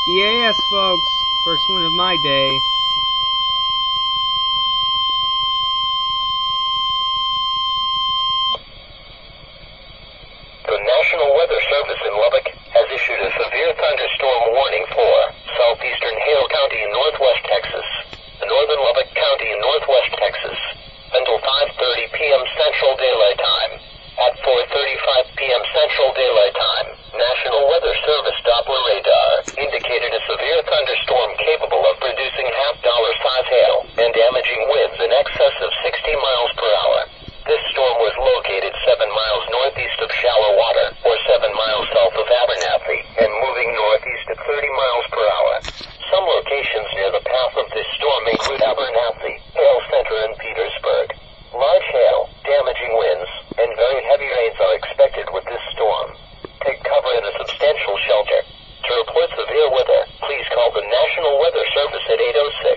EAS, folks. First one of my day. The National Weather Service in Lubbock has issued a severe thunderstorm warning for southeastern Hale County in northwest Texas, northern Lubbock County in northwest Texas, until 5:30 p.m. Central Daylight Time. At 4:35 p.m. Central Daylight Time, National Weather Service Doppler radar indicated a severe thunderstorm capable of producing half-dollar-size hail and damaging winds in excess of 60 miles per hour. This storm was located 7 miles northeast of Shallow Water, or 7 miles south of Abernathy, and moving northeast at 30 miles per hour. Some locations near the path of this storm include Abernathy, Hale Center, and Petersburg. Large hail, damaging winds, and very heavy rains are expected with this storm. Take cover in a substantial shelter. To report severe weather, please call the National Weather Service at 806